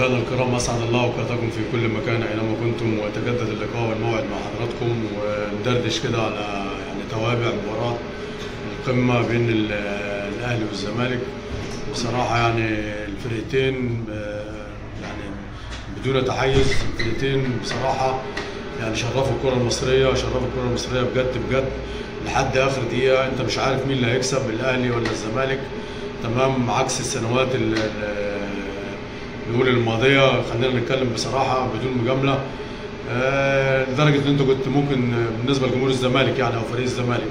أحبائنا الكرام، أسعد الله أوقاتكم في كل مكان أينما كنتم، ويتجدد اللقاء والموعد مع حضراتكم وندردش كده على توابع مباراة القمة بين الأهلي والزمالك. بصراحة الفرقتين بدون تحيز، الفرقتين بصراحة شرفوا الكرة المصرية بجد بجد لحد آخر دقيقة. أنت مش عارف مين اللي هيكسب، الأهلي ولا الزمالك، تمام، عكس السنوات نقول الماضيه. خلينا نتكلم بصراحه بدون مجامله، لدرجه ان انت كنت ممكن بالنسبه لجمهور الزمالك او فريق الزمالك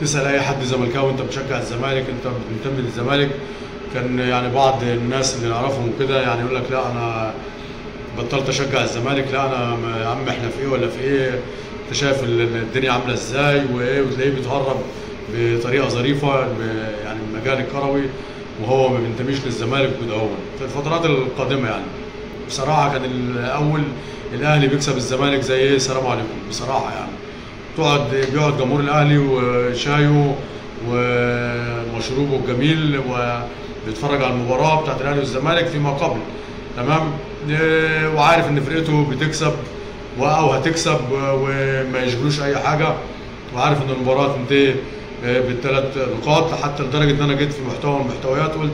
تسال اي حد زملكاوي انت بتشجع الزمالك، انت بتنتمي للزمالك، كان بعض الناس اللي نعرفهم كده يقول لك لا انا بطلت اشجع الزمالك، لا انا يا عم احنا في ايه ولا في ايه، انت شايف الدنيا عامله ازاي وايه، وتلاقيه بيتهرب بطريقه ظريفه المجال الكروي وهو ما بينتميش للزمالك كده. هو في الفترات القادمه بصراحه كان الاول الاهلي بيكسب الزمالك زي ايه، سلام عليكم بصراحه. بيقعد جمهور الاهلي وشايه ومشروبه الجميل وبيتفرج على المباراه بتاعت الاهلي والزمالك فيما قبل، تمام، وعارف ان فرقته بتكسب او هتكسب وما يشغلوش اي حاجه، وعارف ان المباراه تنتهي بالثلاث نقاط. حتى لدرجه ان انا جيت في محتوى من المحتويات قلت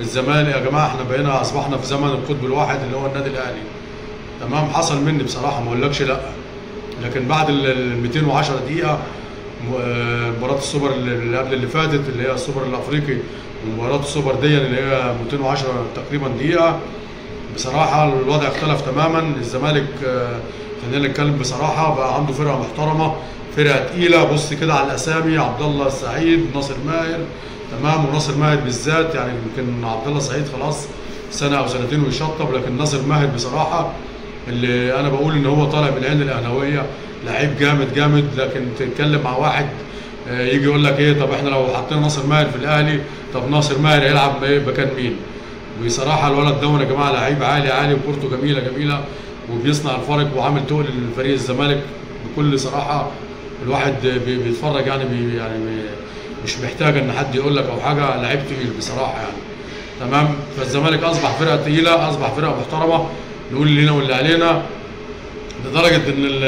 الزمالك يا جماعه احنا اصبحنا في زمن القطب الواحد اللي هو النادي الاهلي، تمام. حصل مني بصراحه، ما اقولكش لا، لكن بعد ال 210 دقيقه مباراه السوبر اللي قبل اللي فاتت اللي هي السوبر الافريقي، ومباراه السوبر دي اللي هي 210 تقريبا دقيقه، بصراحه الوضع اختلف تماما. الزمالك خلينا نتكلم بصراحه بقى عنده فرقه محترمه، فرقه تقيله. بص كده على الاسامي، عبد الله السعيد، ناصر ماهر، تمام، وناصر ماهر بالذات يمكن عبد الله السعيد خلاص سنه او سنتين ويشطب، لكن ناصر ماهر بصراحه اللي انا بقول ان هو طالع من العين الاهلاويه، لعيب جامد جامد. لكن تتكلم مع واحد يجي يقول لك ايه، طب احنا لو حطينا ناصر ماهر في الاهلي، طب ناصر ماهر هيلعب مكان مين؟ بصراحه الولد ده يا جماعه لعيب عالي عالي، وكورته جميله جميله، وبيصنع الفرق وعامل تقل لفريق الزمالك بكل صراحه. الواحد بيتفرج مش محتاج ان حد يقول لك او حاجه، لعيب تقيل بصراحه تمام. فالزمالك اصبح فرقه تقيله، اصبح فرقه محترمه، نقول اللي لنا واللي علينا، لدرجه ان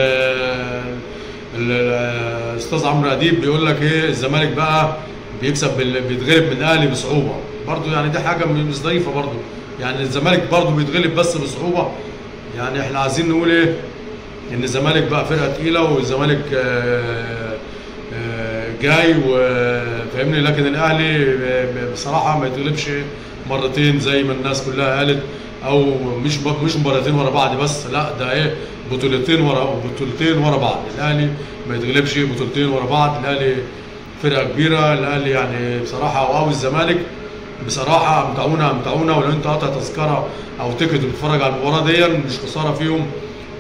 الاستاذ عمرو اديب بيقول لك ايه، الزمالك بقى بيتغلب من الاهلي بصعوبه، برضه دي حاجه مش ظريفه برضه، الزمالك برضه بيتغلب بس بصعوبه. احنا عايزين نقول ايه، ان الزمالك بقى فرقه تقيله والزمالك جاي وفاهمني، لكن الاهلي بصراحه ما يتغلبش مرتين زي ما الناس كلها قالت، او مش مباراتين ورا بعض بس، لا ده ايه، بطولتين ورا بعض. الاهلي ما يتغلبش بطولتين ورا بعض، الاهلي فرقه كبيره، الاهلي بصراحه او الزمالك بصراحه امتعونا. ولو انت قاطع تذكره او تيكت وبتتفرج على المباراه دي، مش خساره فيهم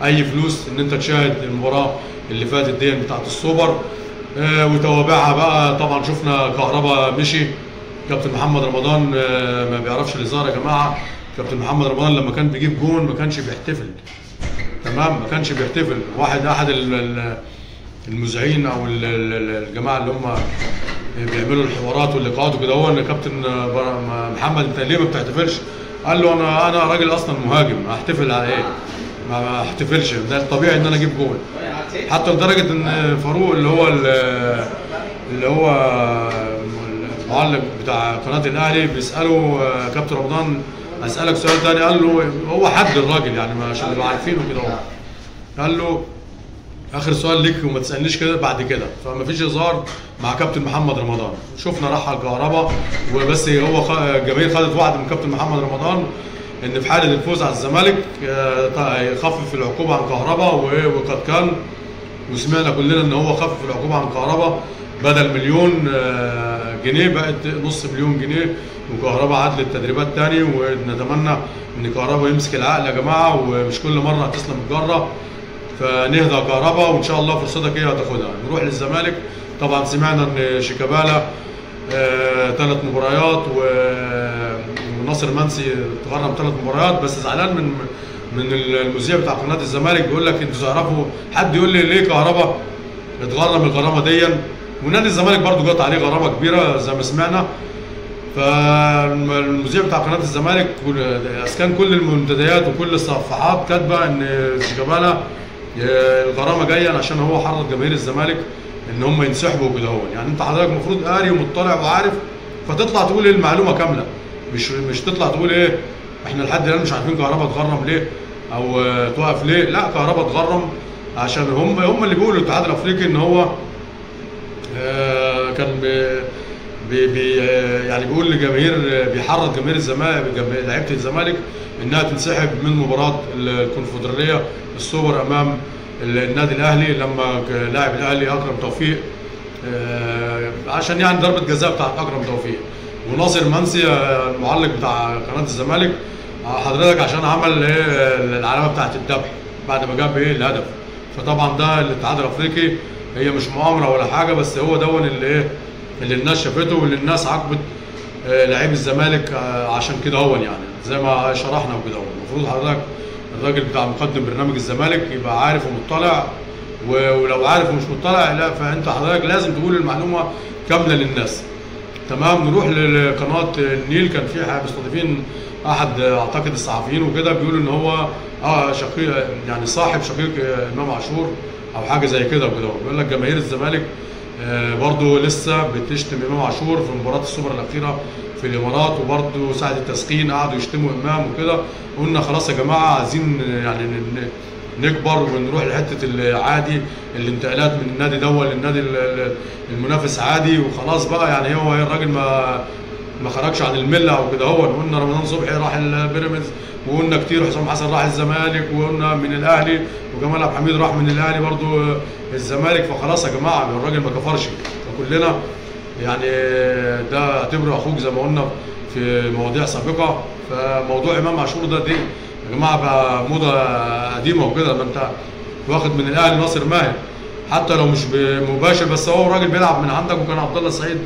اي فلوس ان انت تشاهد المباراه اللي فاتت دي بتاعت السوبر وتوابعها بقى. طبعا شفنا كهربا مشي، كابتن محمد رمضان ما بيعرفش الهزار يا جماعه. كابتن محمد رمضان لما كان بيجيب جون ما كانش بيحتفل، تمام، ما كانش بيحتفل. احد المذيعين او الجماعه اللي هم بيعملوا الحوارات واللقاءات وكده، هو ان كابتن محمد انت ليه ما بتحتفلش؟ قال له انا راجل اصلا مهاجم، هحتفل على ايه؟ ما احتفلش، ده الطبيعي ان انا اجيب جول. حتى لدرجه ان فاروق اللي هو المعلق بتاع قناه الاهلي بيساله كابتن رمضان اسالك سؤال ثاني، قال له هو حد الراجل عشان نبقى عارفينه كده، قال له اخر سؤال ليك وما تسالنيش كده بعد كده. فما فيش هزار مع كابتن محمد رمضان. شفنا رحل كهربا وبس، هو الجماهير خدت وعد من كابتن محمد رمضان ان في حاله الفوز على الزمالك يخفف العقوبه عن كهربا، وقد كان، وسمعنا كلنا ان هو خفف العقوبه عن كهربا، بدل مليون جنيه بقت نص مليون جنيه، وكهربا عاد للتدريبات تاني. ونتمنى ان كهربا يمسك العقل يا جماعه، ومش كل مره هتسلم الجره، فنهدى كهربا وان شاء الله فرصتك هي هتاخدها. نروح للزمالك. طبعا سمعنا ان شيكابالا 3 مباريات وناصر منسي اتغرم 3 مباريات، بس زعلان من المذيع بتاع قناه الزمالك، بيقول لك انتوا تعرفوا، حد يقول لي ليه كهربا اتغرم الغرامه دي؟ ونادي الزمالك برضو جت عليه غرامه كبيره زي ما سمعنا. فالمذيع بتاع قناه الزمالك اسكان كل المنتديات وكل الصفحات كاتبه ان شيكابالا الغرامه جايه عشان هو حرض جماهير الزمالك ان هم ينسحبوا كده. هو يعني انت حضرتك المفروض قاري ومطلع وعارف، فتطلع تقول ايه المعلومه كامله، مش تطلع تقول ايه احنا لحد الان مش عارفين كهربا اتغرم ليه او توقف ليه. لا، كهربا اتغرم عشان هم اللي بيقولوا الاتحاد الافريقي ان هو كان يعني بيقول لجماهير، بيحرض جماهير الزمالك لعيبه الزمالك انها تنسحب من مباراه الكونفدراليه السوبر امام النادي الاهلي لما لاعب الاهلي اكرم توفيق عشان يعني ضربه جزاء بتاعت اكرم توفيق. وناصر منسي المعلق بتاع قناه الزمالك حضرتك عشان عمل العلامه بتاعت الذبح بعد ما جاب الهدف. فطبعا ده الاتحاد الافريقي هي مش مؤامره ولا حاجه، بس هو دون اللي الناس شافته واللي الناس عاقبت لعيب الزمالك عشان كده. هو يعني زي ما شرحنا وكده، هو المفروض حضرتك الراجل بتاع مقدم برنامج الزمالك يبقى عارف ومطلع، ولو عارف ومش مطلع لا فانت حضرتك لازم تقول المعلومه كامله للناس. تمام. نروح لقناه النيل. كان في مستضيفين احد اعتقد الصحفيين وكده بيقول ان هو شقيق يعني صاحب شقيق امام عاشور او حاجه زي كده وكده. بيقول لك جماهير الزمالك برضه لسه بتشتم امام عاشور في مباراه السوبر الاخيره في الامارات، وبرضه ساعه التسخين قعدوا يشتموا امام وكده. قلنا خلاص يا جماعه عايزين يعني نكبر ونروح لحته العادي، الانتقالات من النادي دول للنادي المنافس عادي وخلاص بقى. يعني هو الراجل ما خرجش عن المله او كده. هو قلنا رمضان صبحي راح البيراميدز، وقلنا كتير حسام حسن راح الزمالك، وقلنا من الاهلي، وجمال عبد الحميد راح من الاهلي برضه الزمالك. فخلاص يا جماعه الراجل ما كفرش. فكلنا يعني ده اعتبره اخوك زي ما قلنا في مواضيع سابقه. فموضوع امام عاشور ده دي يا جماعه بقى موضه قديمه وكده. لما انت واخد من الاهلي ناصر ماهر حتى لو مش مباشر، بس هو راجل بيلعب من عندك، وكان عبد الله السعيد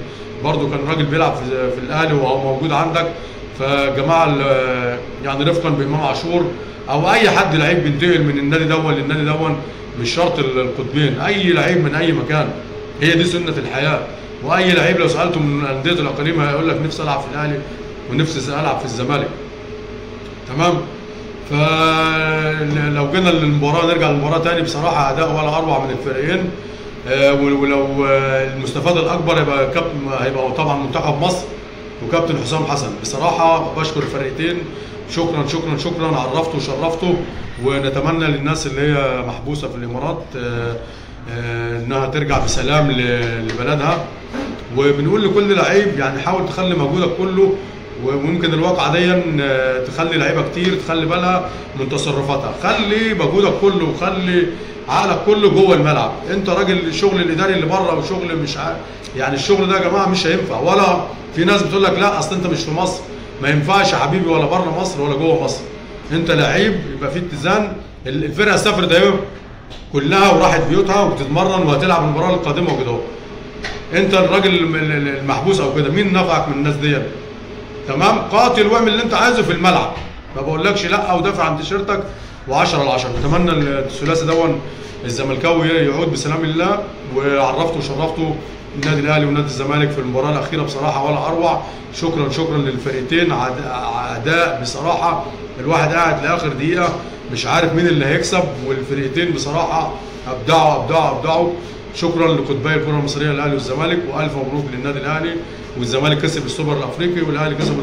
برضه كان راجل بيلعب في الاهلي وهو موجود عندك. فجماعه يعني رفقا بامام عاشور او اي حد لعيب بينتقل من النادي دون للنادي دون، مش شرط القطبين، اي لعيب من اي مكان، هي دي سنه الحياه. واي لعيب لو سالته من انديه الاقاليم هيقول لك نفسي العب في الاهلي ونفسي العب في الزمالك. تمام. فلو جينا للمباراه نرجع للمباراه تاني، بصراحه اداء ولا اروع من الفريقين. ولو المستفاد الاكبر هيبقى طبعا منتخب مصر وكابتن حسام حسن. بصراحه بشكر الفريقين، شكرا شكرا شكرا، عرفتوا وشرفتوا. ونتمنى للناس اللي هي محبوسه في الامارات انها ترجع بسلام لبلدها. وبنقول لكل لعيب يعني حاول تخلي مجهودك كله، وممكن الواقعه دي تخلي لعيبه كتير تخلي بالها من تصرفاتها. خلي مجهودك كله وخلي عقلك كله جوه الملعب. انت راجل الشغل الاداري اللي بره وشغل مش يعني الشغل ده يا جماعه مش هينفع. ولا في ناس بتقول لك لا اصل انت مش في مصر، ما ينفعش يا حبيبي، ولا بره مصر ولا جوه مصر. انت لعيب يبقى في اتزان. الفرقه سافرت اهي كلها وراحت بيوتها وبتتمرن وهتلعب المباراه القادمه وكده. انت الراجل المحبوس او كده، مين نفعك من الناس دي؟ تمام. قاتل واعمل اللي انت عايزه في الملعب، ما بقولكش لا ودافع عن تيشيرتك و10 على 10. اتمنى الثلاثي دون الزملكاوي يعود بسلام الله. وعرفته وشرفته النادي الاهلي ونادي الزمالك في المباراه الاخيره بصراحه ولا اروع. شكرا شكرا للفريقين، اداء بصراحه الواحد قاعد لاخر دقيقه مش عارف مين اللي هيكسب، والفريقين بصراحه ابدعوا ابدعوا ابدعوا. شكرا لقطبي الكره المصريه الاهلي والزمالك، والف مبروك للنادي الاهلي. والزمالك كسب السوبر الافريقي والاهلي كسب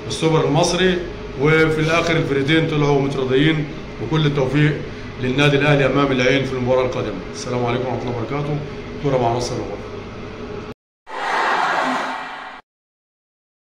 السوبر المصري، وفي الاخر الفريقين طلعوا متراضيين. وكل التوفيق للنادي الاهلي امام العين في المباراه القادمه. السلام عليكم ورحمه الله وبركاته. كره مع نصر الرباط.